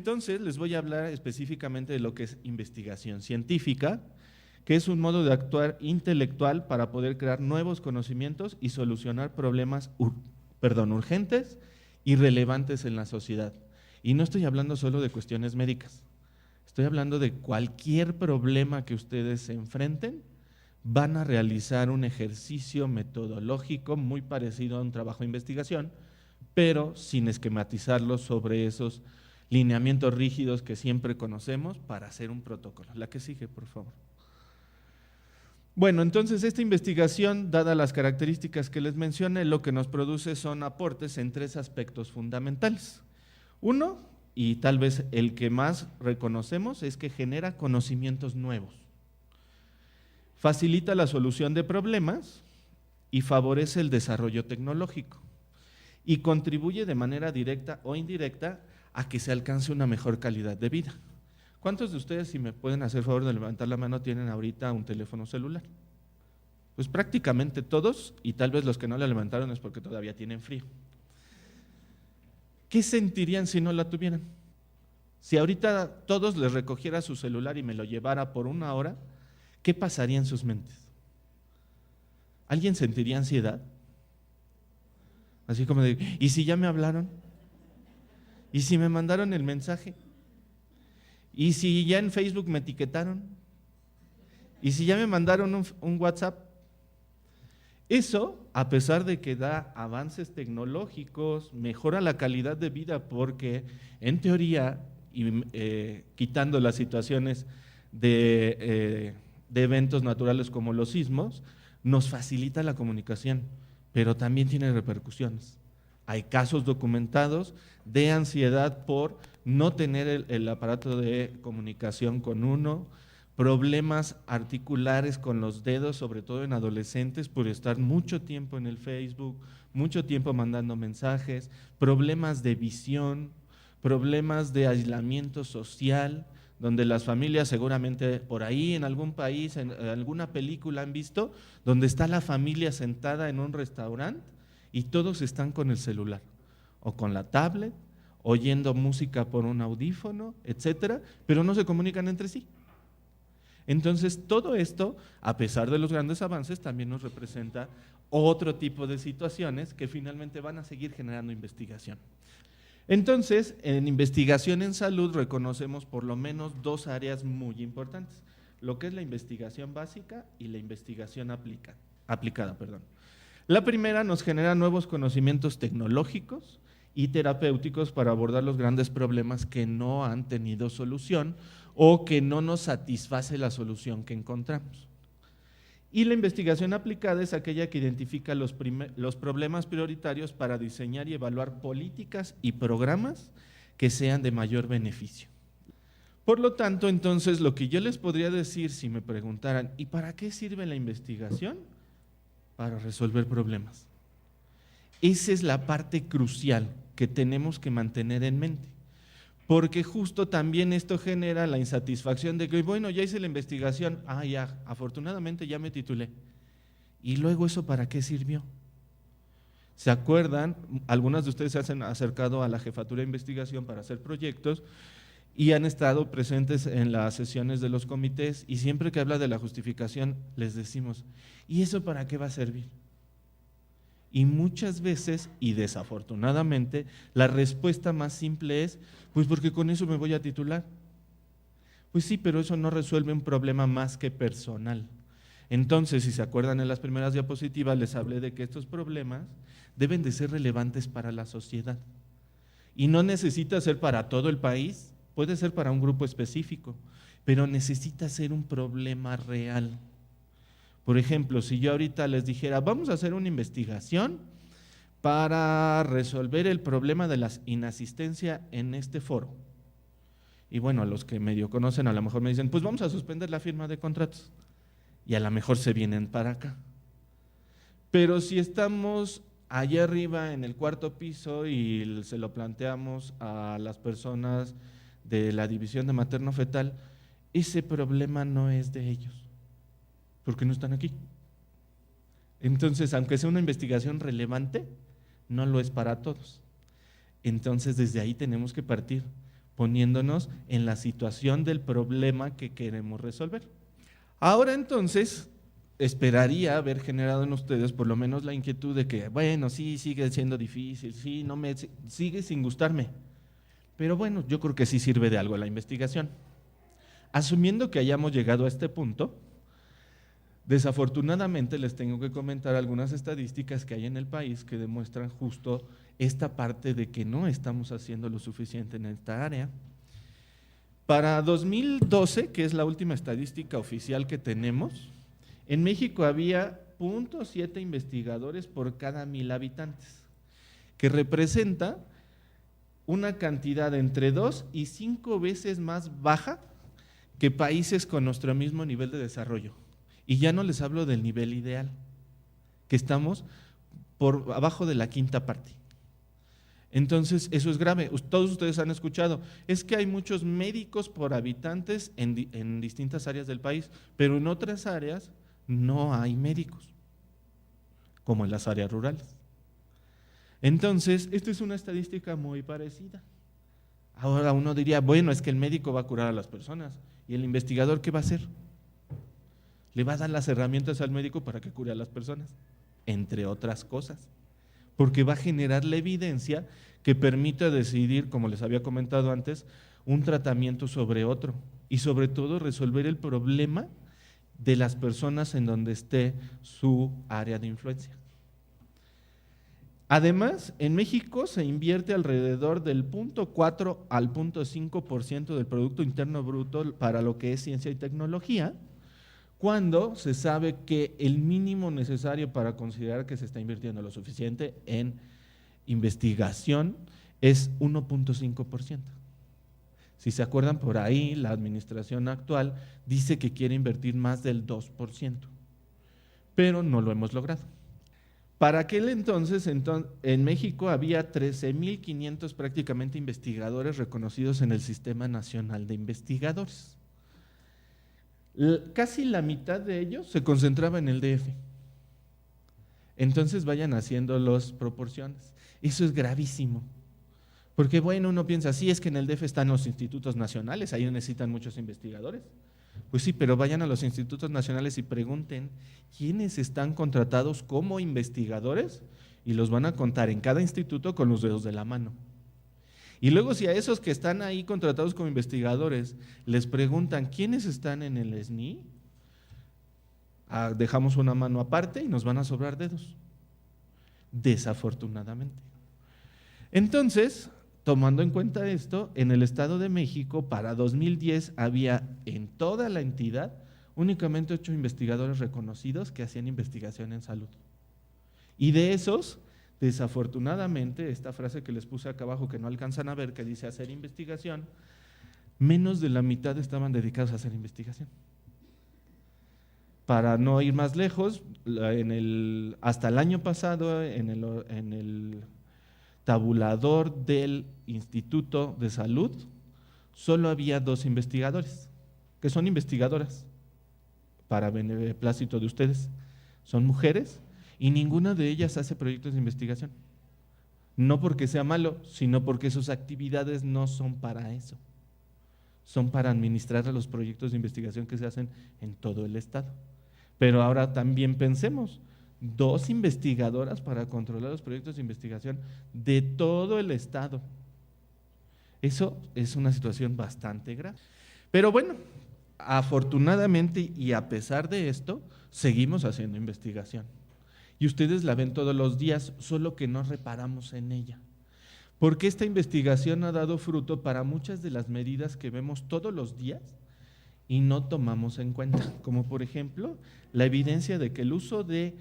Entonces, les voy a hablar específicamente de lo que es investigación científica, que es un modo de actuar intelectual para poder crear nuevos conocimientos y solucionar problemas urgentes y relevantes en la sociedad. Y no estoy hablando solo de cuestiones médicas, estoy hablando de cualquier problema que ustedes se enfrenten, van a realizar un ejercicio metodológico muy parecido a un trabajo de investigación, pero sin esquematizarlo sobre esos lineamientos rígidos que siempre conocemos para hacer un protocolo. La que sigue, por favor. Bueno, entonces esta investigación, dadas las características que les mencioné, lo que nos produce son aportes en 3 aspectos fundamentales. Uno, y tal vez el que más reconocemos, es que genera conocimientos nuevos. Facilita la solución de problemas y favorece el desarrollo tecnológico. Y contribuye de manera directa o indirecta a que se alcance una mejor calidad de vida. ¿Cuántos de ustedes, si me pueden hacer favor de levantar la mano, tienen ahorita un teléfono celular? Pues prácticamente todos, y tal vez los que no la levantaron es porque todavía tienen frío. ¿Qué sentirían si no la tuvieran? Si ahorita todos les recogiera su celular y me lo llevara por 1 hora, ¿qué pasaría en sus mentes? ¿Alguien sentiría ansiedad? Así como de, ¿y si ya me hablaron? ¿Y si me mandaron el mensaje? ¿Y si ya en Facebook me etiquetaron? ¿Y si ya me mandaron un WhatsApp? Eso, a pesar de que da avances tecnológicos, mejora la calidad de vida porque, en teoría, quitando las situaciones de eventos naturales como los sismos, nos facilita la comunicación, pero también tiene repercusiones. Hay casos documentados de ansiedad por no tener el aparato de comunicación con uno, problemas articulares con los dedos, sobre todo en adolescentes, por estar mucho tiempo en el Facebook, mucho tiempo mandando mensajes, problemas de visión, problemas de aislamiento social, donde las familias seguramente por ahí en algún país, en alguna película han visto, donde está la familia sentada en un restaurante y todos están con el celular o con la tablet, oyendo música por un audífono, etcétera, pero no se comunican entre sí. Entonces, todo esto, a pesar de los grandes avances, también nos representa otro tipo de situaciones que finalmente van a seguir generando investigación. Entonces, en investigación en salud reconocemos por lo menos 2 áreas muy importantes, lo que es la investigación básica y la investigación aplicada. La primera nos genera nuevos conocimientos tecnológicos y terapéuticos para abordar los grandes problemas que no han tenido solución o que no nos satisface la solución que encontramos. Y la investigación aplicada es aquella que identifica los problemas prioritarios para diseñar y evaluar políticas y programas que sean de mayor beneficio. Por lo tanto, entonces, lo que yo les podría decir si me preguntaran, ¿y para qué sirve la investigación? Para resolver problemas. Esa es la parte crucial que tenemos que mantener en mente, porque justo también esto genera la insatisfacción de que, bueno, ya hice la investigación, ya, afortunadamente ya me titulé, y luego ¿eso para qué sirvió? ¿Se acuerdan? Algunas de ustedes se han acercado a la jefatura de investigación para hacer proyectos y han estado presentes en las sesiones de los comités y siempre que habla de la justificación les decimos, ¿y eso para qué va a servir? Y muchas veces, y desafortunadamente, la respuesta más simple es, pues porque con eso me voy a titular. Pues sí, pero eso no resuelve un problema más que personal. Entonces, si se acuerdan en las primeras diapositivas, les hablé de que estos problemas deben de ser relevantes para la sociedad. Y no necesita ser para todo el país, puede ser para un grupo específico, pero necesita ser un problema real. Por ejemplo, si yo ahorita les dijera, vamos a hacer una investigación para resolver el problema de la inasistencia en este foro. Y bueno, a los que medio conocen a lo mejor me dicen, pues vamos a suspender la firma de contratos. Y a lo mejor se vienen para acá. Pero si estamos allá arriba en el 4º piso y se lo planteamos a las personas de la división de materno-fetal, ese problema no es de ellos, porque no están aquí. Entonces, aunque sea una investigación relevante, no lo es para todos. Entonces, desde ahí tenemos que partir. poniéndonos en la situación del problema que queremos resolver. Ahora entonces, esperaría haber generado en ustedes por lo menos la inquietud de que, bueno, sí, sigue siendo difícil, sí, sigue sin gustarme, pero bueno, yo creo que sí sirve de algo la investigación. Asumiendo que hayamos llegado a este punto, desafortunadamente les tengo que comentar algunas estadísticas que hay en el país que demuestran justo esta parte de que no estamos haciendo lo suficiente en esta área. Para 2012, que es la última estadística oficial que tenemos, en México había 0.7 investigadores por cada 1,000 habitantes, que representa una cantidad entre 2 y 5 veces más baja que países con nuestro mismo nivel de desarrollo. Y ya no les hablo del nivel ideal, que estamos por abajo de la quinta parte. Entonces, eso es grave. Todos ustedes han escuchado, es que hay muchos médicos por habitantes en distintas áreas del país, pero en otras áreas no hay médicos, como en las áreas rurales. Entonces, esta es una estadística muy parecida. Ahora uno diría, bueno, es que el médico va a curar a las personas, ¿y el investigador qué va a hacer? Le va a dar las herramientas al médico para que cure a las personas, entre otras cosas, porque va a generar la evidencia que permita decidir, como les había comentado antes, un tratamiento sobre otro y sobre todo resolver el problema de las personas en donde esté su área de influencia. Además, en México se invierte alrededor del 0.4 al 0.5% del Producto Interno Bruto para lo que es ciencia y tecnología, cuando se sabe que el mínimo necesario para considerar que se está invirtiendo lo suficiente en investigación es 1.5%. Si se acuerdan, por ahí la administración actual dice que quiere invertir más del 2%, pero no lo hemos logrado. Para aquel entonces, en México había 13,500 prácticamente investigadores reconocidos en el Sistema Nacional de Investigadores. Casi la mitad de ellos se concentraba en el DF. Entonces vayan haciendo las proporciones. Eso es gravísimo. Porque bueno, uno piensa, sí, es que en el DF están los institutos nacionales, ahí necesitan muchos investigadores. Pues sí, pero vayan a los institutos nacionales y pregunten quiénes están contratados como investigadores y los van a contar en cada instituto con los dedos de la mano. Y luego si a esos que están ahí contratados como investigadores les preguntan quiénes están en el SNI, dejamos una mano aparte y nos van a sobrar dedos, desafortunadamente. Entonces, tomando en cuenta esto, en el Estado de México para 2010 había en toda la entidad únicamente 8 investigadores reconocidos que hacían investigación en salud. Y de esos, desafortunadamente, esta frase que les puse acá abajo que no alcanzan a ver, que dice hacer investigación, menos de la mitad estaban dedicados a hacer investigación. Para no ir más lejos, hasta el año pasado, en el tabulador del Instituto de Salud, solo había 2 investigadores, que son investigadoras, para beneplácito de ustedes, son mujeres, y ninguna de ellas hace proyectos de investigación. No porque sea malo, sino porque sus actividades no son para eso. Son para administrar los proyectos de investigación que se hacen en todo el estado. Pero ahora también pensemos, 2 investigadoras para controlar los proyectos de investigación de todo el estado. Eso es una situación bastante grave. Pero bueno, afortunadamente y a pesar de esto, seguimos haciendo investigación. Y ustedes la ven todos los días, solo que no reparamos en ella. Porque esta investigación ha dado fruto para muchas de las medidas que vemos todos los días y no tomamos en cuenta. Como por ejemplo, la evidencia de que el uso del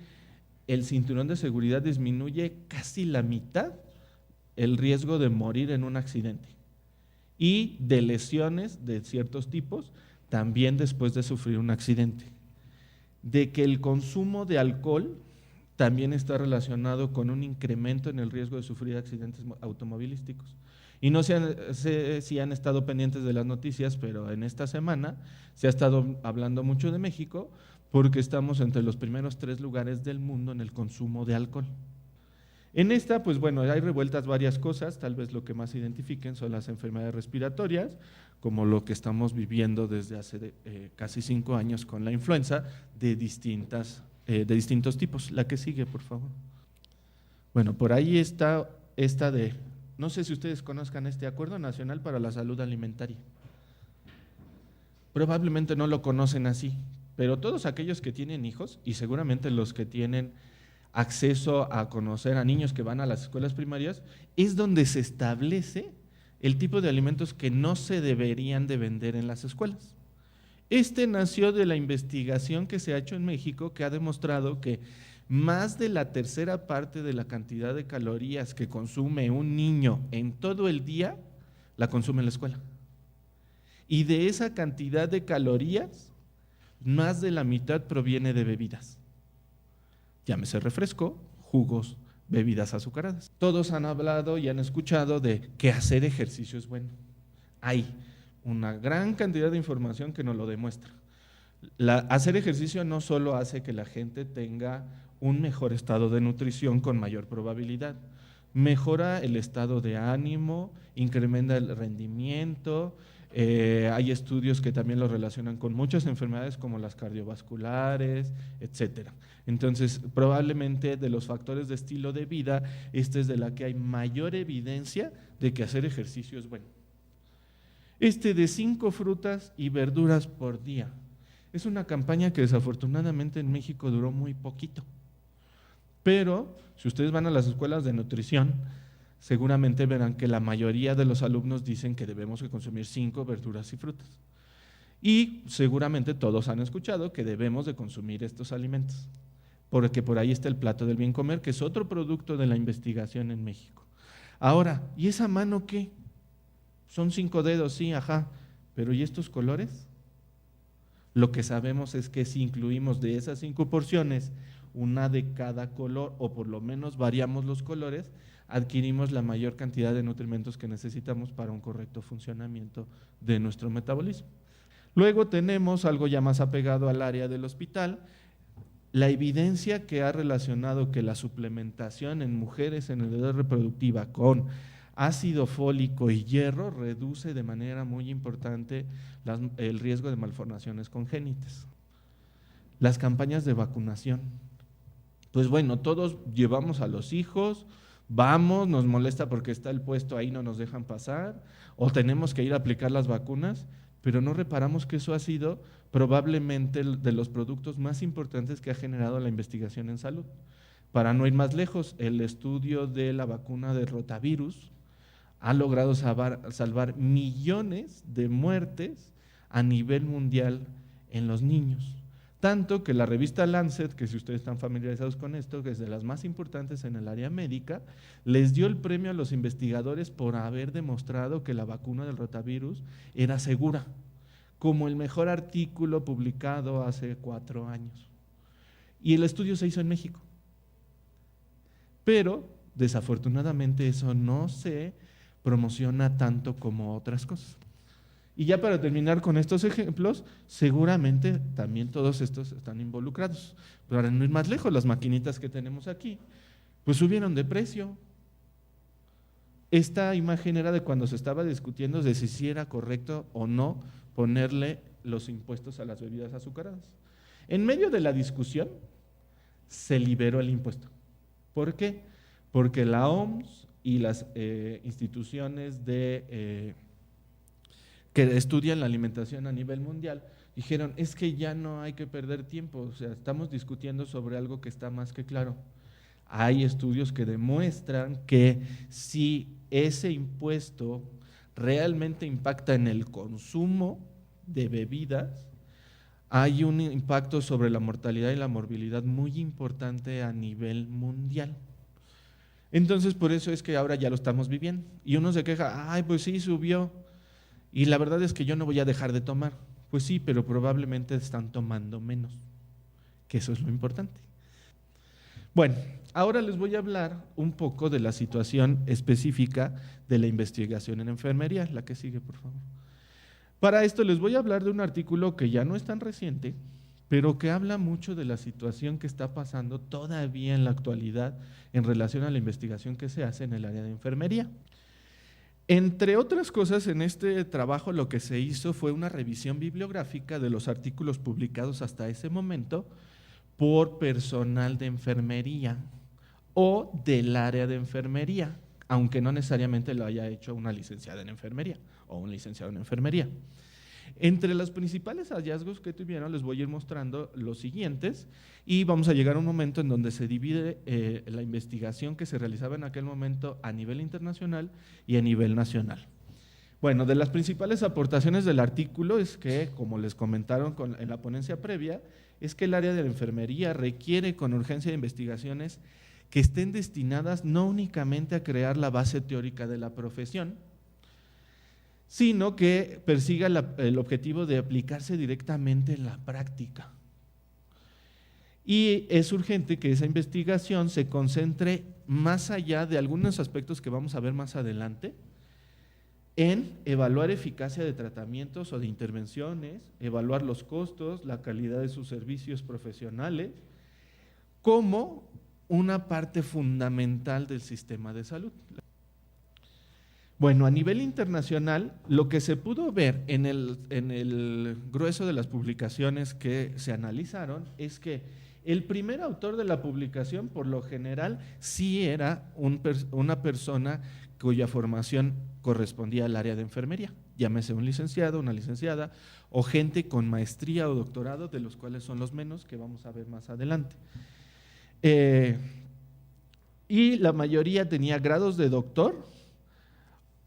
cinturón de seguridad disminuye casi la mitad el riesgo de morir en un accidente y de lesiones de ciertos tipos también después de sufrir un accidente. De que el consumo de alcohol también está relacionado con un incremento en el riesgo de sufrir accidentes automovilísticos. Y no sé si han estado pendientes de las noticias, pero en esta semana se ha estado hablando mucho de México porque estamos entre los primeros 3 lugares del mundo en el consumo de alcohol. En esta, pues bueno, hay revueltas varias cosas, tal vez lo que más identifiquen son las enfermedades respiratorias, como lo que estamos viviendo desde hace casi 5 años con la influenza de distintos tipos. La que sigue, por favor. Bueno, por ahí está esta de, no sé si ustedes conozcan este Acuerdo Nacional para la Salud Alimentaria. Probablemente no lo conocen así, pero todos aquellos que tienen hijos, y seguramente los que tienen acceso a conocer a niños que van a las escuelas primarias, es donde se establece el tipo de alimentos que no se deberían de vender en las escuelas. Este nació de la investigación que se ha hecho en México, que ha demostrado que más de la tercera parte de la cantidad de calorías que consume un niño en todo el día, la consume en la escuela. Y de esa cantidad de calorías, más de la mitad proviene de bebidas. Llámese refresco, jugos, bebidas azucaradas. Todos han hablado y han escuchado de que hacer ejercicio es bueno. Hay una gran cantidad de información que nos lo demuestra. Hacer ejercicio no solo hace que la gente tenga un mejor estado de nutrición con mayor probabilidad, mejora el estado de ánimo, incrementa el rendimiento. Hay estudios que también lo relacionan con muchas enfermedades como las cardiovasculares, etcétera. Entonces, probablemente de los factores de estilo de vida, esta es de la que hay mayor evidencia de que hacer ejercicio es bueno. De 5 frutas y verduras por día. Es una campaña que desafortunadamente en México duró muy poquito. Pero, si ustedes van a las escuelas de nutrición, seguramente verán que la mayoría de los alumnos dicen que debemos de consumir 5 verduras y frutas. Y seguramente todos han escuchado que debemos de consumir estos alimentos, porque por ahí está el plato del bien comer, que es otro producto de la investigación en México. Ahora, ¿y esa mano qué? Son 5 dedos, sí, ajá, pero ¿y estos colores? Lo que sabemos es que si incluimos de esas 5 porciones una de cada color, o por lo menos variamos los colores, adquirimos la mayor cantidad de nutrimentos que necesitamos para un correcto funcionamiento de nuestro metabolismo. Luego tenemos algo ya más apegado al área del hospital, la evidencia que ha relacionado que la suplementación en mujeres en edad reproductiva con ácido fólico y hierro reduce de manera muy importante el riesgo de malformaciones congénitas. Las campañas de vacunación. Pues bueno, todos llevamos a los hijos, vamos, nos molesta porque está el puesto ahí, no nos dejan pasar, o tenemos que ir a aplicar las vacunas, pero no reparamos que eso ha sido probablemente de los productos más importantes que ha generado la investigación en salud. Para no ir más lejos, el estudio de la vacuna de rotavirus ha logrado salvar millones de muertes a nivel mundial en los niños. Tanto que la revista Lancet, que si ustedes están familiarizados con esto, que es de las más importantes en el área médica, les dio el premio a los investigadores por haber demostrado que la vacuna del rotavirus era segura, como el mejor artículo publicado hace 4 años. Y el estudio se hizo en México. Pero, desafortunadamente, eso no se promociona tanto como otras cosas. Y ya para terminar con estos ejemplos, seguramente también todos estos están involucrados. Pero para no ir más lejos, las maquinitas que tenemos aquí, pues subieron de precio. Esta imagen era de cuando se estaba discutiendo de si era correcto o no ponerle los impuestos a las bebidas azucaradas. En medio de la discusión, se liberó el impuesto. ¿Por qué? Porque la OMS y las instituciones que estudian la alimentación a nivel mundial dijeron, es que ya no hay que perder tiempo, o sea, estamos discutiendo sobre algo que está más que claro. Hay estudios que demuestran que si ese impuesto realmente impacta en el consumo de bebidas, hay un impacto sobre la mortalidad y la morbilidad muy importante a nivel mundial. Entonces, por eso es que ahora ya lo estamos viviendo. Y uno se queja, ay, pues sí, subió. Y la verdad es que yo no voy a dejar de tomar. Pues sí, pero probablemente están tomando menos, que eso es lo importante. Bueno, ahora les voy a hablar un poco de la situación específica de la investigación en enfermería. La que sigue, por favor. Para esto les voy a hablar de un artículo que ya no es tan reciente, pero que habla mucho de la situación que está pasando todavía en la actualidad en relación a la investigación que se hace en el área de enfermería. Entre otras cosas, en este trabajo lo que se hizo fue una revisión bibliográfica de los artículos publicados hasta ese momento por personal de enfermería o del área de enfermería, aunque no necesariamente lo haya hecho una licenciada en enfermería o un licenciado en enfermería. Entre los principales hallazgos que tuvieron les voy a ir mostrando los siguientes y vamos a llegar a un momento en donde se divide la investigación que se realizaba en aquel momento a nivel internacional y a nivel nacional. Bueno, de las principales aportaciones del artículo es que, como les comentaron en la ponencia previa, es que el área de la enfermería requiere con urgencia de investigaciones que estén destinadas no únicamente a crear la base teórica de la profesión, sino que persiga el objetivo de aplicarse directamente en la práctica. Y es urgente que esa investigación se concentre más allá de algunos aspectos que vamos a ver más adelante, en evaluar eficacia de tratamientos o de intervenciones, evaluar los costos, la calidad de sus servicios profesionales, como una parte fundamental del sistema de salud. Bueno, a nivel internacional, lo que se pudo ver en el grueso de las publicaciones que se analizaron es que el primer autor de la publicación, por lo general, sí era una persona cuya formación correspondía al área de enfermería, llámese un licenciado, una licenciada, o gente con maestría o doctorado, de los cuales son los menos, que vamos a ver más adelante. Y la mayoría tenía grados de doctor,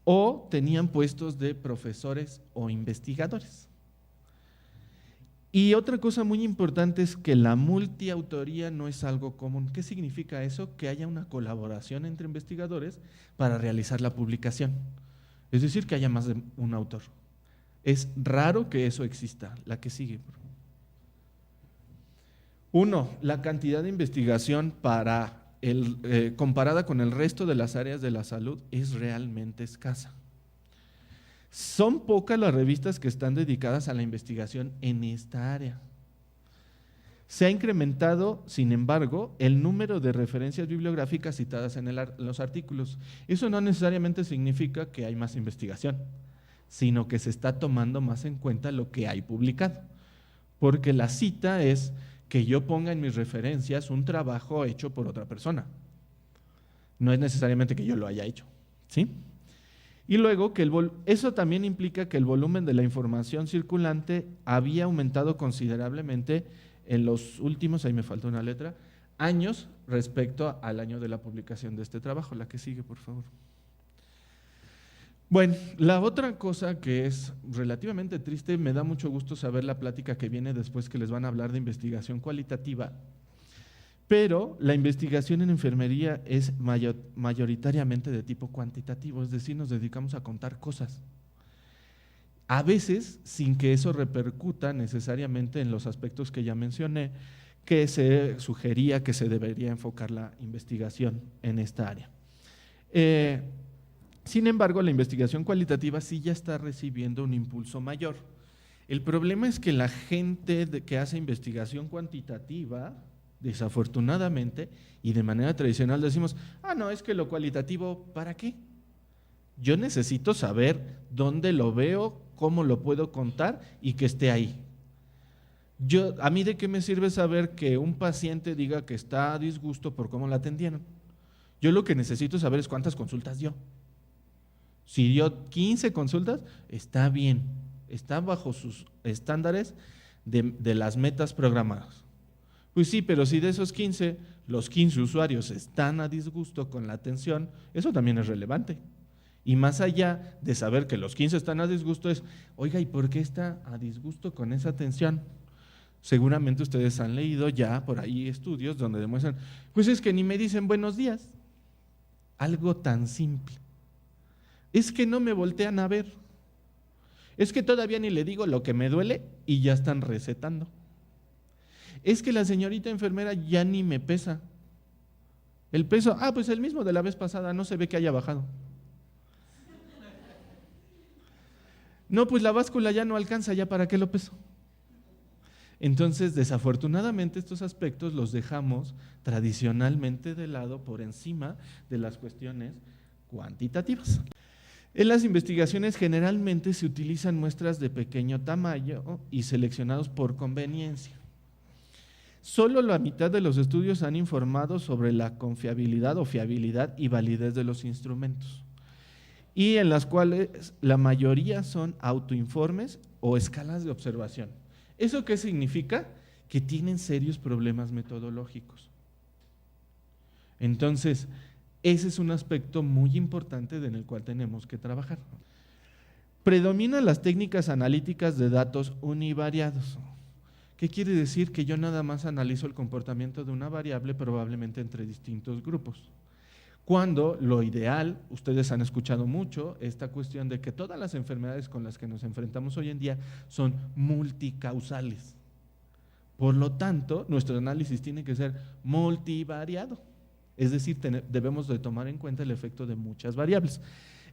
o tenían puestos de profesores o investigadores. Y otra cosa muy importante es que la multiautoría no es algo común. ¿Qué significa eso? Que haya una colaboración entre investigadores para realizar la publicación. Es decir, que haya más de un autor. Es raro que eso exista. La que sigue. Uno, la cantidad de investigación comparada con el resto de las áreas de la salud es realmente escasa. Son pocas las revistas que están dedicadas a la investigación en esta área. Se ha incrementado, sin embargo, el número de referencias bibliográficas citadas en los artículos. Eso no necesariamente significa que hay más investigación, sino que se está tomando más en cuenta lo que hay publicado, porque la cita es que yo ponga en mis referencias un trabajo hecho por otra persona. No es necesariamente que yo lo haya hecho, ¿sí? Y luego que eso también implica que el volumen de la información circulante había aumentado considerablemente en los últimos, ahí me falta una letra, años respecto al año de la publicación de este trabajo. La que sigue, por favor. Bueno, la otra cosa que es relativamente triste, me da mucho gusto saber la plática que viene después, que les van a hablar de investigación cualitativa, pero la investigación en enfermería es mayoritariamente de tipo cuantitativo, es decir, nos dedicamos a contar cosas. A veces, sin que eso repercuta necesariamente en los aspectos que ya mencioné, que se sugería que se debería enfocar la investigación en esta área. Sin embargo, la investigación cualitativa sí ya está recibiendo un impulso mayor. El problema es que la gente que hace investigación cuantitativa, desafortunadamente, y de manera tradicional decimos, no, es que lo cualitativo, ¿para qué? Yo necesito saber dónde lo veo, cómo lo puedo contar y que esté ahí. ¿A mí de qué me sirve saber que un paciente diga que está a disgusto por cómo la atendieron? Yo lo que necesito saber es cuántas consultas dio. Si dio 15 consultas, está bien, está bajo sus estándares de las metas programadas. Pues sí, pero si de esos 15, los 15 usuarios están a disgusto con la atención, eso también es relevante. Y más allá de saber que los 15 están a disgusto es, oiga, ¿y por qué está a disgusto con esa atención? Seguramente ustedes han leído ya por ahí estudios donde demuestran, pues es que ni me dicen buenos días. Algo tan simple. Es que no me voltean a ver. Es que todavía ni le digo lo que me duele y ya están recetando. Es que la señorita enfermera ya ni me pesa. El peso, pues el mismo de la vez pasada, no se ve que haya bajado. No, pues la báscula ya no alcanza, ¿ya para qué lo peso? Entonces, desafortunadamente, estos aspectos los dejamos tradicionalmente de lado por encima de las cuestiones cuantitativas. En las investigaciones generalmente se utilizan muestras de pequeño tamaño y seleccionados por conveniencia. Solo la mitad de los estudios han informado sobre la confiabilidad o fiabilidad y validez de los instrumentos, y en las cuales la mayoría son autoinformes o escalas de observación. ¿Eso qué significa? Que tienen serios problemas metodológicos. Entonces, ese es un aspecto muy importante en el cual tenemos que trabajar. Predominan las técnicas analíticas de datos univariados. ¿Qué quiere decir? Que yo nada más analizo el comportamiento de una variable probablemente entre distintos grupos. Cuando lo ideal, ustedes han escuchado mucho esta cuestión de que todas las enfermedades con las que nos enfrentamos hoy en día son multicausales. Por lo tanto, nuestro análisis tiene que ser multivariado. Es decir, debemos de tomar en cuenta el efecto de muchas variables.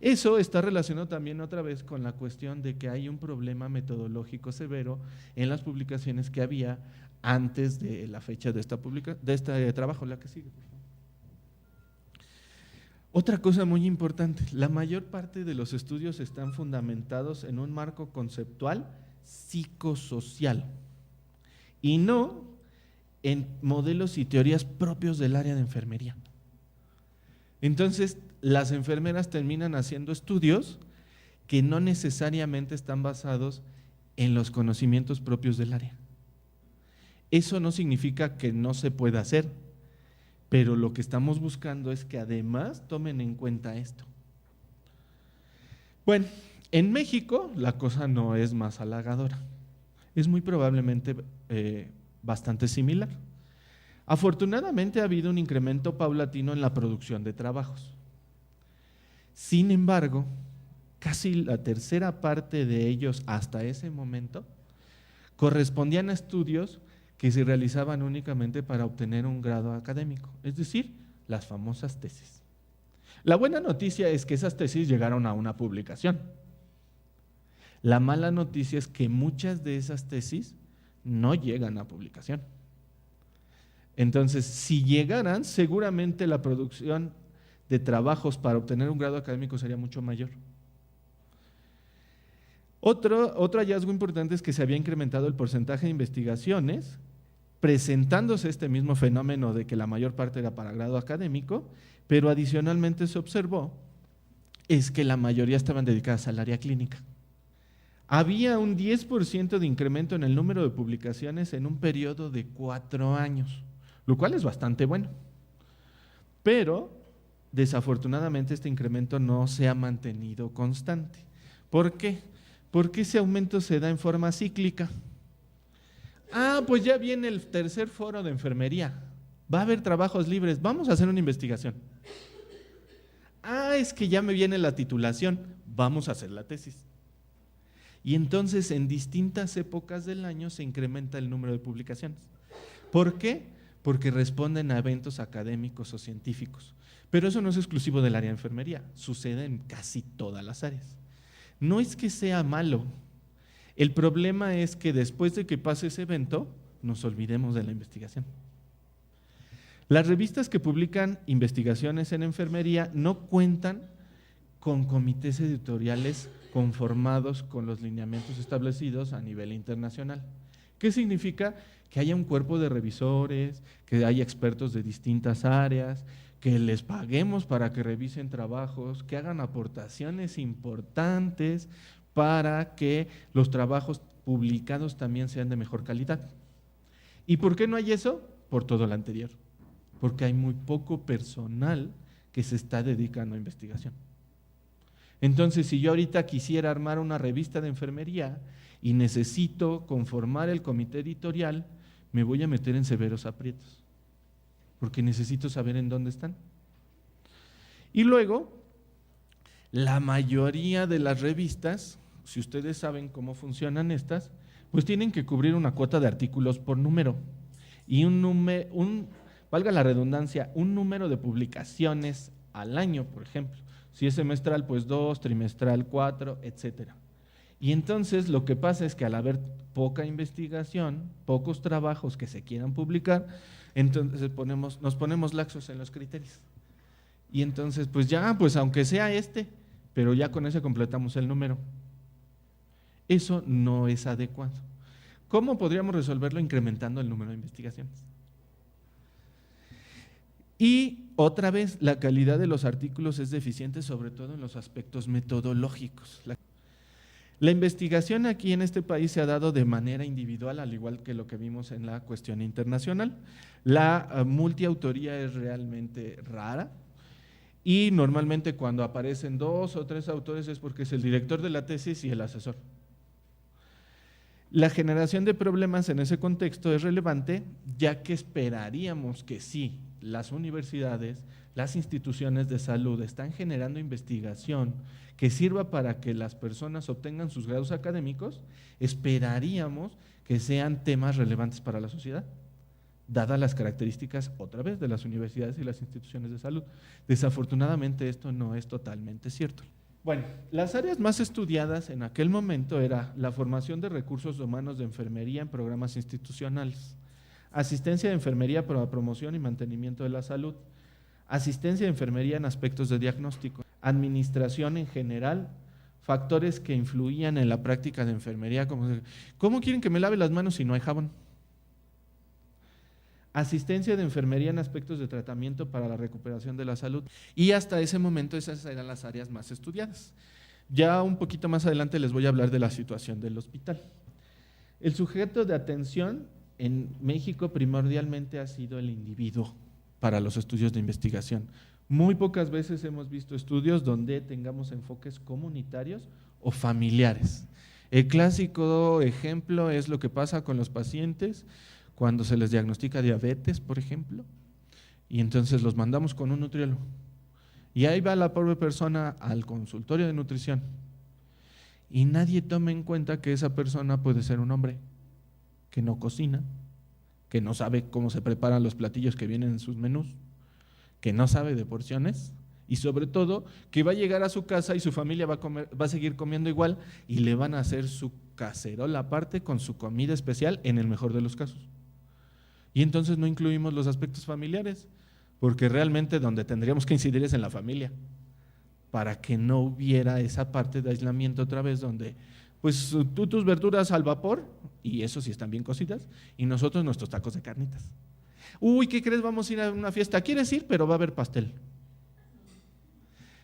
Eso está relacionado también otra vez con la cuestión de que hay un problema metodológico severo en las publicaciones que había antes de la fecha de este trabajo, la que sigue. Otra cosa muy importante, la mayor parte de los estudios están fundamentados en un marco conceptual psicosocial y no en modelos y teorías propios del área de enfermería. Entonces, las enfermeras terminan haciendo estudios que no necesariamente están basados en los conocimientos propios del área. Eso no significa que no se pueda hacer, pero lo que estamos buscando es que además tomen en cuenta esto. Bueno, en México la cosa no es más halagadora, es muy probablemente bastante similar. Afortunadamente ha habido un incremento paulatino en la producción de trabajos. Sin embargo, casi la tercera parte de ellos hasta ese momento correspondían a estudios que se realizaban únicamente para obtener un grado académico, es decir, las famosas tesis. La buena noticia es que esas tesis llegaron a una publicación. La mala noticia es que muchas de esas tesis no llegan a publicación. Entonces, si llegaran, seguramente la producción de trabajos para obtener un grado académico sería mucho mayor. Otro hallazgo importante es que se había incrementado el porcentaje de investigaciones, presentándose este mismo fenómeno de que la mayor parte era para grado académico, pero adicionalmente se observó es que la mayoría estaban dedicadas al área clínica. Había un 10% de incremento en el número de publicaciones en un periodo de 4 años, lo cual es bastante bueno. Pero, desafortunadamente, este incremento no se ha mantenido constante. ¿Por qué? Porque ese aumento se da en forma cíclica. Pues ya viene el tercer foro de enfermería. Va a haber trabajos libres, vamos a hacer una investigación. Es que ya me viene la titulación, vamos a hacer la tesis. Y entonces en distintas épocas del año se incrementa el número de publicaciones. ¿Por qué? Porque responden a eventos académicos o científicos. Pero eso no es exclusivo del área de enfermería, sucede en casi todas las áreas. No es que sea malo, el problema es que después de que pase ese evento, nos olvidemos de la investigación. Las revistas que publican investigaciones en enfermería no cuentan con comités editoriales conformados con los lineamientos establecidos a nivel internacional. ¿Qué significa? Que haya un cuerpo de revisores, que haya expertos de distintas áreas, que les paguemos para que revisen trabajos, que hagan aportaciones importantes para que los trabajos publicados también sean de mejor calidad. ¿Y por qué no hay eso? Por todo lo anterior, porque hay muy poco personal que se está dedicando a investigación. Entonces, si yo ahorita quisiera armar una revista de enfermería y necesito conformar el comité editorial, me voy a meter en severos aprietos, porque necesito saber en dónde están. Y luego, la mayoría de las revistas, si ustedes saben cómo funcionan estas, pues tienen que cubrir una cuota de artículos por número y valga la redundancia, un número de publicaciones al año, por ejemplo. Si es semestral, pues 2, trimestral 4, etcétera. Y entonces lo que pasa es que al haber poca investigación, pocos trabajos que se quieran publicar, entonces nos ponemos laxos en los criterios. Y entonces, pues ya, pues aunque sea pero ya con eso completamos el número. Eso no es adecuado. ¿Cómo podríamos resolverlo? Incrementando el número de investigaciones. Y otra vez, la calidad de los artículos es deficiente, sobre todo en los aspectos metodológicos. La investigación aquí en este país se ha dado de manera individual, al igual que lo que vimos en la cuestión internacional. La multiautoría es realmente rara. Y normalmente cuando aparecen 2 o 3 autores es porque es el director de la tesis y el asesor. La generación de problemas en ese contexto es relevante, ya que esperaríamos que sí, las universidades, las instituciones de salud están generando investigación que sirva para que las personas obtengan sus grados académicos, esperaríamos que sean temas relevantes para la sociedad, dadas las características, otra vez, de las universidades y las instituciones de salud. Desafortunadamente esto no es totalmente cierto. Bueno, las áreas más estudiadas en aquel momento era la formación de recursos humanos de enfermería en programas institucionales, asistencia de enfermería para la promoción y mantenimiento de la salud, asistencia de enfermería en aspectos de diagnóstico, administración en general, factores que influían en la práctica de enfermería, como ¿cómo quieren que me lave las manos si no hay jabón? Asistencia de enfermería en aspectos de tratamiento para la recuperación de la salud. Y hasta ese momento esas eran las áreas más estudiadas. Ya un poquito más adelante les voy a hablar de la situación del hospital. El sujeto de atención en México primordialmente ha sido el individuo para los estudios de investigación. Muy pocas veces hemos visto estudios donde tengamos enfoques comunitarios o familiares. El clásico ejemplo es lo que pasa con los pacientes cuando se les diagnostica diabetes, por ejemplo, y entonces los mandamos con un nutriólogo. Y ahí va la pobre persona al consultorio de nutrición y nadie toma en cuenta que esa persona puede ser un hombre que no cocina, que no sabe cómo se preparan los platillos que vienen en sus menús, que no sabe de porciones y sobre todo que va a llegar a su casa y su familia va a seguir comiendo igual y le van a hacer su cacerola aparte con su comida especial en el mejor de los casos. Y entonces no incluimos los aspectos familiares, porque realmente donde tendríamos que incidir es en la familia, para que no hubiera esa parte de aislamiento otra vez donde pues tú tus verduras al vapor, y eso sí están bien cocidas, y nosotros nuestros tacos de carnitas. Uy, ¿qué crees? Vamos a ir a una fiesta. ¿Quieres ir? Pero va a haber pastel.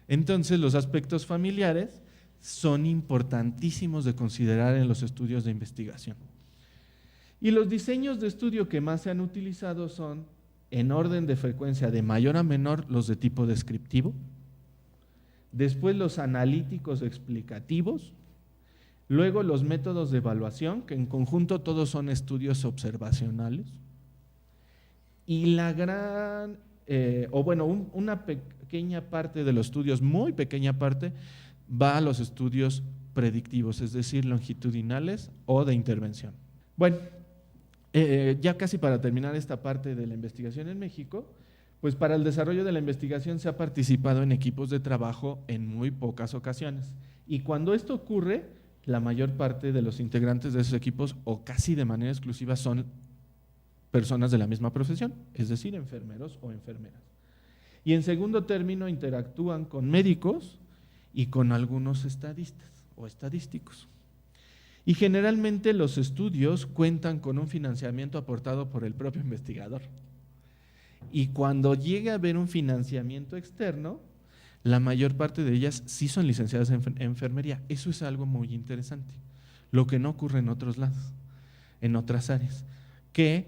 Entonces los aspectos familiares son importantísimos de considerar en los estudios de investigación. Y los diseños de estudio que más se han utilizado son, en orden de frecuencia de mayor a menor, los de tipo descriptivo, después los analíticos explicativos, luego los métodos de evaluación, que en conjunto todos son estudios observacionales, y la gran, una pequeña parte de los estudios, muy pequeña parte, va a los estudios predictivos, es decir, longitudinales o de intervención. Bueno, ya casi para terminar esta parte de la investigación en México, pues para el desarrollo de la investigación se ha participado en equipos de trabajo en muy pocas ocasiones. Y cuando esto ocurre, la mayor parte de los integrantes de esos equipos, o casi de manera exclusiva, son personas de la misma profesión, es decir, enfermeros o enfermeras. Y en segundo término, interactúan con médicos y con algunos estadistas o estadísticos. Y generalmente los estudios cuentan con un financiamiento aportado por el propio investigador. Y cuando llega a haber un financiamiento externo, la mayor parte de ellas sí son licenciadas en enfermería. Eso es algo muy interesante, lo que no ocurre en otros lados, en otras áreas, que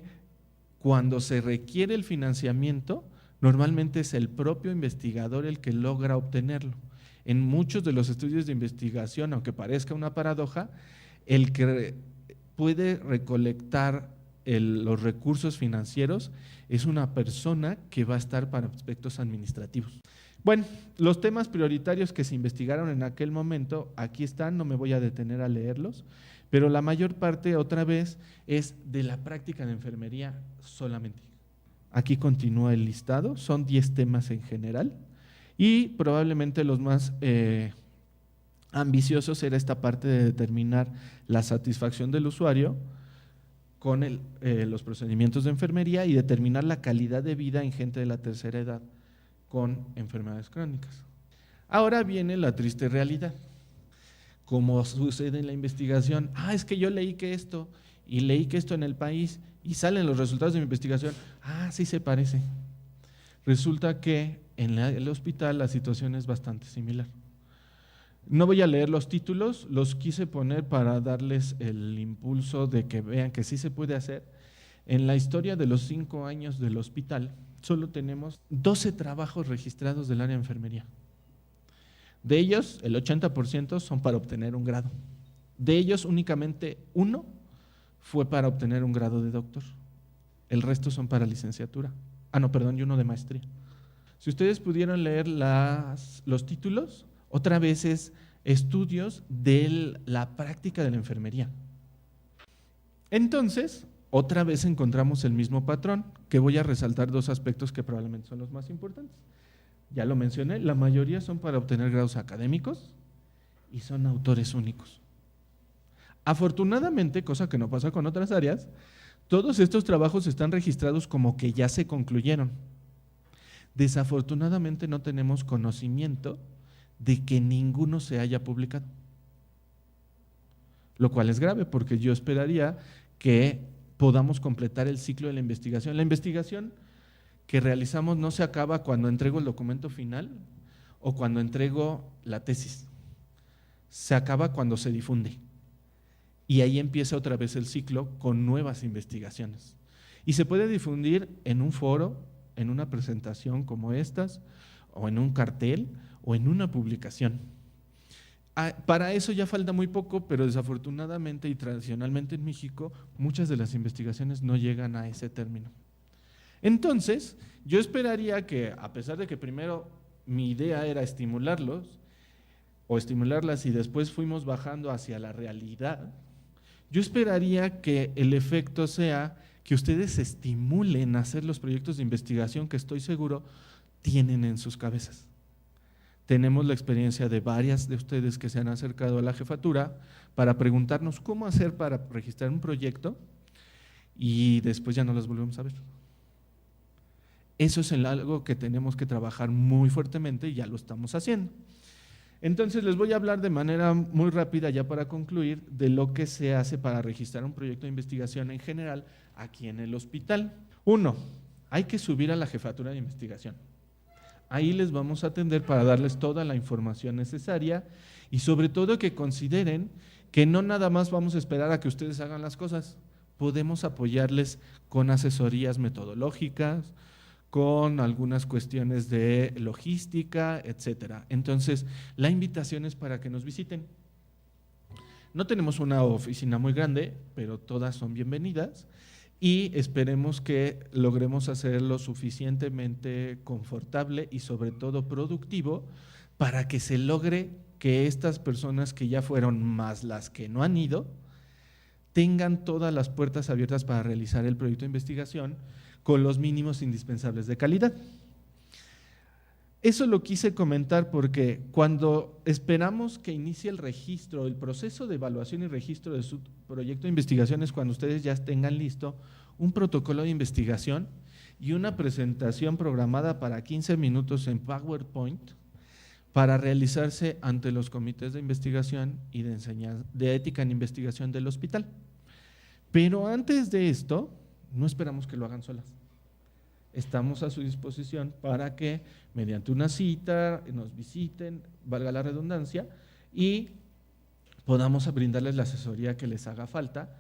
cuando se requiere el financiamiento, normalmente es el propio investigador el que logra obtenerlo. En muchos de los estudios de investigación, aunque parezca una paradoja, el que puede recolectar los recursos financieros es una persona que va a estar para aspectos administrativos. Bueno, los temas prioritarios que se investigaron en aquel momento, aquí están, no me voy a detener a leerlos, pero la mayor parte, otra vez, es de la práctica de enfermería solamente. Aquí continúa el listado, son 10 temas en general y probablemente los más ambiciosos era esta parte de determinar la satisfacción del usuario con los procedimientos de enfermería y determinar la calidad de vida en gente de la tercera edad con enfermedades crónicas. Ahora viene la triste realidad. Como sucede en la investigación, es que yo leí que esto y leí que esto en el país y salen los resultados de mi investigación, sí se parece. Resulta que en el hospital la situación es bastante similar. No voy a leer los títulos, los quise poner para darles el impulso de que vean que sí se puede hacer. En la historia de los 5 años del hospital, solo tenemos 12 trabajos registrados del área de enfermería. De ellos, el 80% son para obtener un grado. De ellos, únicamente 1 fue para obtener un grado de doctor. El resto son para licenciatura. Y 1 de maestría. Si ustedes pudieron leer los títulos, otra vez es estudios de la práctica de la enfermería. Entonces, otra vez encontramos el mismo patrón, que voy a resaltar 2 aspectos que probablemente son los más importantes. Ya lo mencioné, la mayoría son para obtener grados académicos y son autores únicos. Afortunadamente, cosa que no pasa con otras áreas, todos estos trabajos están registrados como que ya se concluyeron. Desafortunadamente no tenemos conocimiento de que ninguno se haya publicado, lo cual es grave porque yo esperaría que podamos completar el ciclo de la investigación. La investigación que realizamos no se acaba cuando entrego el documento final o cuando entrego la tesis, se acaba cuando se difunde y ahí empieza otra vez el ciclo con nuevas investigaciones y se puede difundir en un foro, en una presentación como estas o en un cartel o en una publicación. Para eso ya falta muy poco, pero desafortunadamente y tradicionalmente en México muchas de las investigaciones no llegan a ese término. Entonces, yo esperaría que, a pesar de que primero mi idea era estimularlos o estimularlas y después fuimos bajando hacia la realidad, yo esperaría que el efecto sea que ustedes se estimulen a hacer los proyectos de investigación que estoy seguro tienen en sus cabezas. Tenemos la experiencia de varias de ustedes que se han acercado a la jefatura para preguntarnos cómo hacer para registrar un proyecto y después ya no las volvemos a ver. Eso es algo que tenemos que trabajar muy fuertemente y ya lo estamos haciendo. Entonces les voy a hablar de manera muy rápida ya para concluir de lo que se hace para registrar un proyecto de investigación en general aquí en el hospital. 1, hay que subir a la jefatura de investigación. Ahí les vamos a atender para darles toda la información necesaria y sobre todo que consideren que no nada más vamos a esperar a que ustedes hagan las cosas, podemos apoyarles con asesorías metodológicas, con algunas cuestiones de logística, etcétera. Entonces, la invitación es para que nos visiten. No tenemos una oficina muy grande, pero todas son bienvenidas y esperemos que logremos hacerlo suficientemente confortable y sobre todo productivo para que se logre que estas personas que ya fueron más las que no han ido tengan todas las puertas abiertas para realizar el proyecto de investigación con los mínimos indispensables de calidad. Eso lo quise comentar porque cuando esperamos que inicie el registro, el proceso de evaluación y registro de su proyecto de investigación es cuando ustedes ya tengan listo un protocolo de investigación y una presentación programada para 15 minutos en PowerPoint para realizarse ante los comités de investigación y de ética en investigación del hospital. Pero antes de esto, no esperamos que lo hagan solas. Estamos a su disposición para que mediante una cita nos visiten, valga la redundancia, y podamos brindarles la asesoría que les haga falta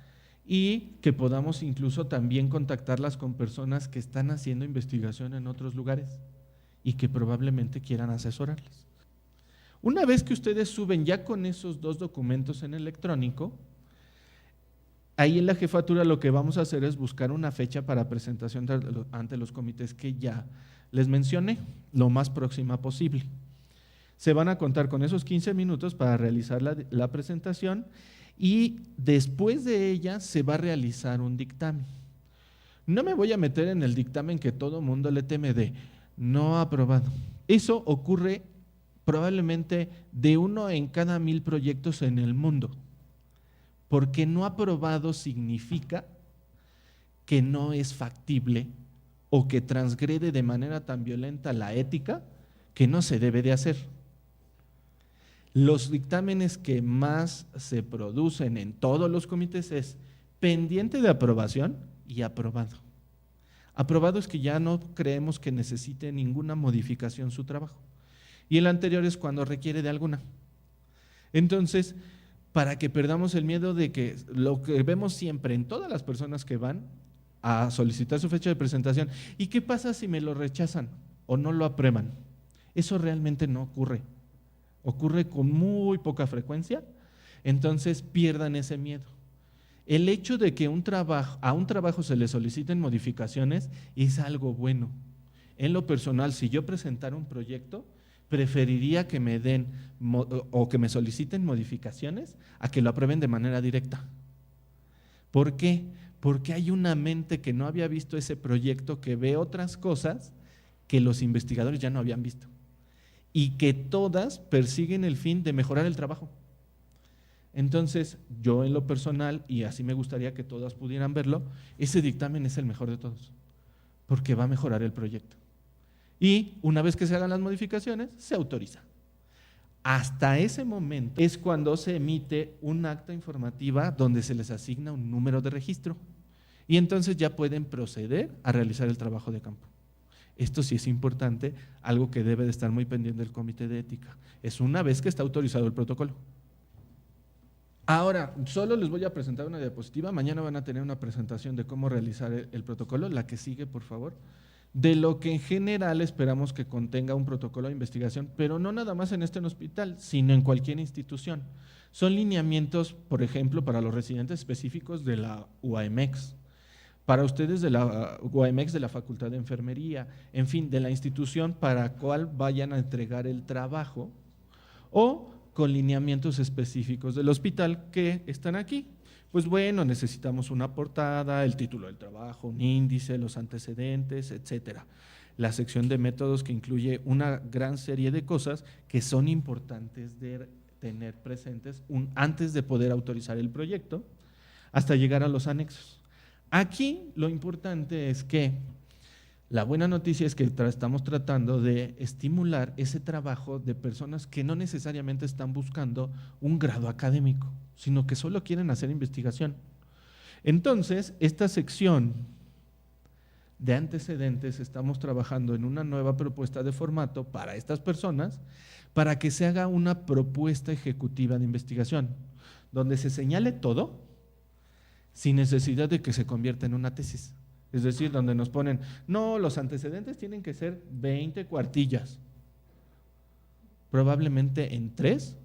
y que podamos incluso también contactarlas con personas que están haciendo investigación en otros lugares y que probablemente quieran asesorarles. Una vez que ustedes suben ya con esos 2 documentos en electrónico, ahí en la jefatura lo que vamos a hacer es buscar una fecha para presentación ante los comités que ya les mencioné, lo más próxima posible. Se van a contar con esos 15 minutos para realizar la presentación y después de ella se va a realizar un dictamen. No me voy a meter en el dictamen que todo mundo le teme de no aprobado. Eso ocurre probablemente de 1 en cada 1000 proyectos en el mundo, porque no aprobado significa que no es factible o que transgrede de manera tan violenta la ética que no se debe de hacer. Los dictámenes que más se producen en todos los comités es pendiente de aprobación y aprobado. Aprobado es que ya no creemos que necesite ninguna modificación su trabajo. Y el anterior es cuando requiere de alguna. Entonces, para que perdamos el miedo de que lo que vemos siempre en todas las personas que van a solicitar su fecha de presentación, ¿y qué pasa si me lo rechazan o no lo aprueban? Eso realmente no ocurre. Ocurre con muy poca frecuencia, entonces pierdan ese miedo. El hecho de que a un trabajo se le soliciten modificaciones es algo bueno. En lo personal, si yo presentara un proyecto, preferiría que me den o que me soliciten modificaciones a que lo aprueben de manera directa. ¿Por qué? Porque hay una mente que no había visto ese proyecto, que ve otras cosas que los investigadores ya no habían visto, y que todas persiguen el fin de mejorar el trabajo. Entonces, yo en lo personal, y así me gustaría que todas pudieran verlo, ese dictamen es el mejor de todos, porque va a mejorar el proyecto. Y una vez que se hagan las modificaciones, se autoriza. Hasta ese momento es cuando se emite un acta informativa donde se les asigna un número de registro, y entonces ya pueden proceder a realizar el trabajo de campo. Esto sí es importante, algo que debe de estar muy pendiente del comité de ética. Es una vez que está autorizado el protocolo. Ahora, solo les voy a presentar una diapositiva. Mañana van a tener una presentación de cómo realizar el protocolo. La que sigue, por favor. De lo que en general esperamos que contenga un protocolo de investigación, pero no nada más en este hospital, sino en cualquier institución. Son lineamientos, por ejemplo, para los residentes específicos de la UAMX, para ustedes de la UAMX, de la Facultad de Enfermería, en fin, de la institución para cual vayan a entregar el trabajo, o con lineamientos específicos del hospital que están aquí. Pues bueno, necesitamos una portada, el título del trabajo, un índice, los antecedentes, etcétera. La sección de métodos, que incluye una gran serie de cosas que son importantes de tener presentes antes de poder autorizar el proyecto, hasta llegar a los anexos. Aquí lo importante es que la buena noticia es que estamos tratando de estimular ese trabajo de personas que no necesariamente están buscando un grado académico, sino que solo quieren hacer investigación. Entonces, esta sección de antecedentes, estamos trabajando en una nueva propuesta de formato para estas personas, para que se haga una propuesta ejecutiva de investigación, donde se señale todo, sin necesidad de que se convierta en una tesis. Es decir, donde nos ponen, no, los antecedentes tienen que ser 20 cuartillas. Probablemente en 3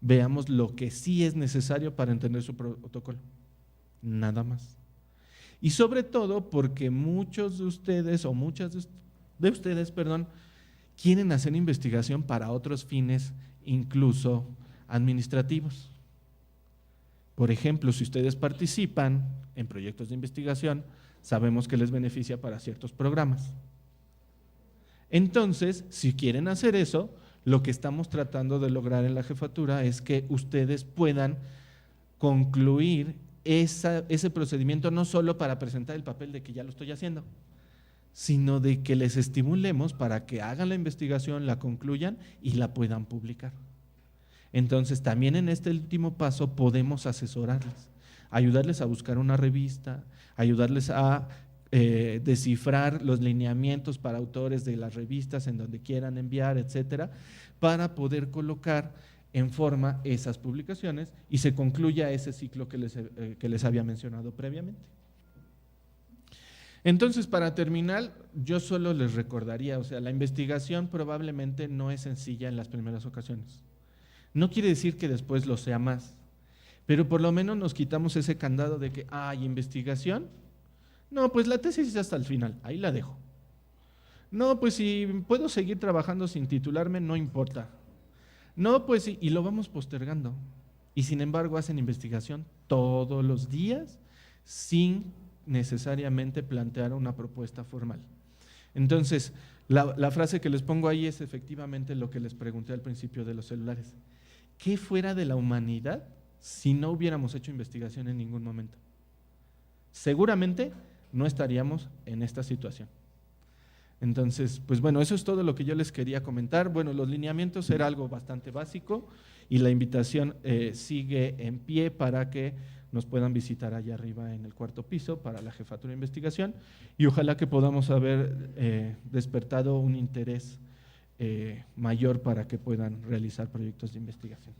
veamos lo que sí es necesario para entender su protocolo. Nada más. Y sobre todo porque muchos de ustedes, o muchas de ustedes, quieren hacer investigación para otros fines, incluso administrativos. Por ejemplo, si ustedes participan en proyectos de investigación, sabemos que les beneficia para ciertos programas. Entonces, si quieren hacer eso, lo que estamos tratando de lograr en la jefatura es que ustedes puedan concluir ese procedimiento, no solo para presentar el papel de que ya lo estoy haciendo, sino de que les estimulemos para que hagan la investigación, la concluyan y la puedan publicar. Entonces, también en este último paso podemos asesorarles, ayudarles a buscar una revista, ayudarles a descifrar los lineamientos para autores de las revistas en donde quieran enviar, etcétera, para poder colocar en forma esas publicaciones y se concluya ese ciclo que les había mencionado previamente. Entonces, para terminar, yo solo les recordaría, la investigación probablemente no es sencilla en las primeras ocasiones. No quiere decir que después lo sea más, pero por lo menos nos quitamos ese candado de que hay investigación. No, pues la tesis es hasta el final, ahí la dejo. No, pues si puedo seguir trabajando sin titularme, no importa. No, pues sí, y lo vamos postergando. Y sin embargo hacen investigación todos los días sin necesariamente plantear una propuesta formal. Entonces, la frase que les pongo ahí es efectivamente lo que les pregunté al principio de los celulares. ¿Qué fuera de la humanidad si no hubiéramos hecho investigación en ningún momento? Seguramente no estaríamos en esta situación. Entonces, pues bueno, eso es todo lo que yo les quería comentar. Bueno, los lineamientos era algo bastante básico y la invitación sigue en pie para que nos puedan visitar allá arriba en el 4º piso para la jefatura de investigación y ojalá que podamos haber despertado un interés mayor para que puedan realizar proyectos de investigación.